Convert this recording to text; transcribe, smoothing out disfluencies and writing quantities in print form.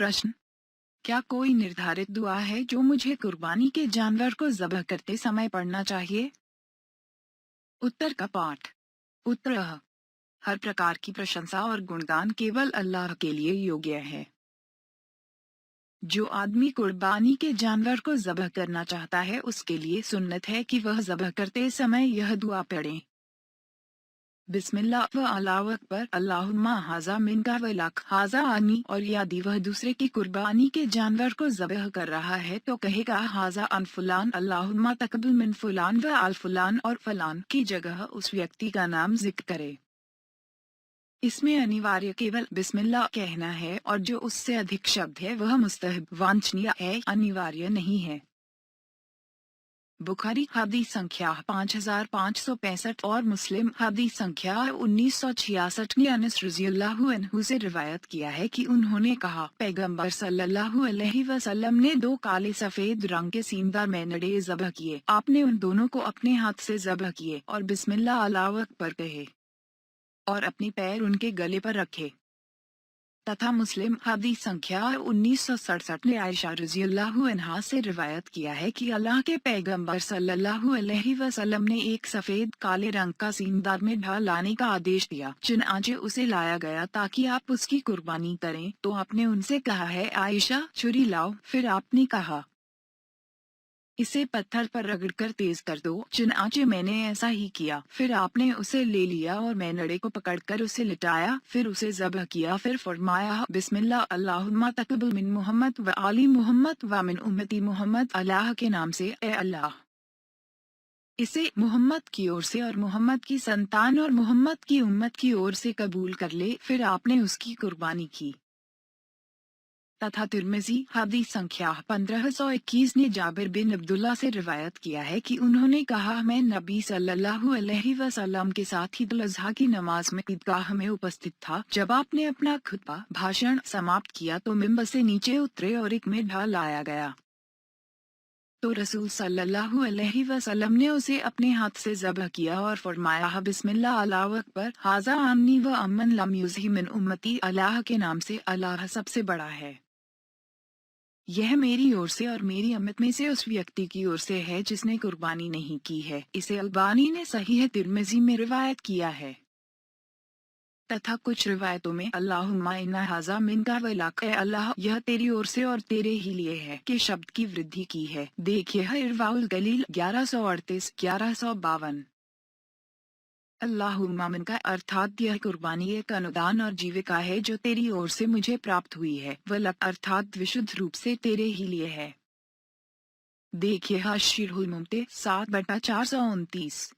प्रश्न: क्या कोई निर्धारित दुआ है जो मुझे कुर्बानी के जानवर को ज़ब्ह करते समय पढ़ना चाहिए? उत्तर का पाठ। उत्तर: हर प्रकार की प्रशंसा और गुणगान केवल अल्लाह के लिए योग्य है। जो आदमी कुर्बानी के जानवर को ज़ब्ह करना चाहता है उसके लिए सुन्नत है कि वह ज़ब्ह करते समय यह दुआ पढ़े: बिस्मिल्लाह व अल्लाहु अकबर, अल्लाहुम्मा हाजा मिनका व लक हाजा आनी। और यदि वह दूसरे की कुर्बानी के जानवर को ज़ब्ह कर रहा है तो कहेगा हाजा अन फुलान, अल्लाहुम्मा तकब्बल मिन फुलान व आल फुलान, और फलान की जगह उस व्यक्ति का नाम जिक्र करे। इसमें अनिवार्य केवल बिस्मिल्लाह कहना है, और जो उससे अधिक शब्द है वह मुस्तहब वांछनीय है, अनिवार्य नहीं है। बुखारी हदीस संख्या 5565 और मुस्लिम हदीस संख्या 1966 ने अनस रज़ियल्लाहु अन्हु से रिवायत किया है कि उन्होंने कहा, पैगंबर सल्लल्लाहु अलैहि वसल्लम ने 2 काले सफेद रंग के सीनदार मेंढड़े ज़ब्ह किए। आपने उन दोनों को अपने हाथ से ज़ब्ह किए और बिस्मिल्लाह अल्लाहु अकबर कहे और अपने पैर उनके गले पर रखे। तथा मुस्लिम हदीस संख्या 1967 ने आयशा रज़ियल्लाहु अन्हा से रिवायत किया है कि अल्लाह के पैगंबर सल्लल्लाहु अलैहि वसल्लम ने एक सफेद काले रंग का सीनदार मेंढा लाने का आदेश दिया। चुनांचे उसे लाया गया ताकि आप उसकी कुर्बानी करें, तो आपने उनसे कहा है, आयशा छुरी लाओ। फिर आपने कहा, इसे पत्थर पर रगड़कर तेज कर दो। चुनांचे मैंने ऐसा ही किया। फिर आपने उसे ले लिया और मेंढड़े को पकड़कर उसे लिटाया, फिर उसे ज़ब्ह किया। फिर फरमाया, बिस्मिल्लाह अल्लाहुम्मा तक़ब्बल मिन मोहम्मद व आली मोहम्मद व मिन उम्मती मोहम्मद, अल्लाह के नाम से, ए अल्लाह, इसे मोहम्मद की ओर से और मोहम्मद की संतान और मोहम्मद की उम्मत की ओर से कबूल कर ले। फिर आपने उसकी कुर्बानी की। तथा तिर्मिज़ी हदीस संख्या 1521 ने जाबिर बिन अब्दुल्ला से रिवायत किया है कि उन्होंने कहा, मैं नबी सल्लल्लाहु अलैहि वसल्लम के साथ ईद उल अज़हा की नमाज में ईदगाह में उपस्थित था। जब आपने अपना खुतबा भाषण समाप्त किया तो मिंबर से नीचे उतरे और एक मेंढा लाया गया। तो रसूल सल्लल्लाहु अलैहि वसल्लम ने उसे अपने हाथ से ज़ब्ह किया और फरमाया, बिस्मिल्लाह अल्लाहु अकबर, हाज़ा आमनी व अमन लम युज़ही मिन उम्मती, अल्लाह के नाम से, अल्लाह सबसे बड़ा है। यह मेरी ओर से और मेरी उम्मत में से उस व्यक्ति की ओर से है जिसने कुर्बानी नहीं की है। इसे अल्बानी ने सहीह तिर्मिज़ी में रिवायत किया है। तथा कुछ रिवायतों में अल्लाहुम्मा इन्ना हाज़ा मिनका व लक, ए अल्लाह यह तेरी ओर से और तेरे ही लिए है, के शब्द की वृद्धि की है। देखिए इरवाउल गलील 1138-1152। अल्लाहुम्मा मिनका अर्थात यह कुर्बानी एक अनुदान और जीविका है जो तेरी ओर से मुझे प्राप्त हुई है। व लक अर्थात विशुद्ध रूप से तेरे ही लिए है। देखिए हाशिरुल मुमते 7/429।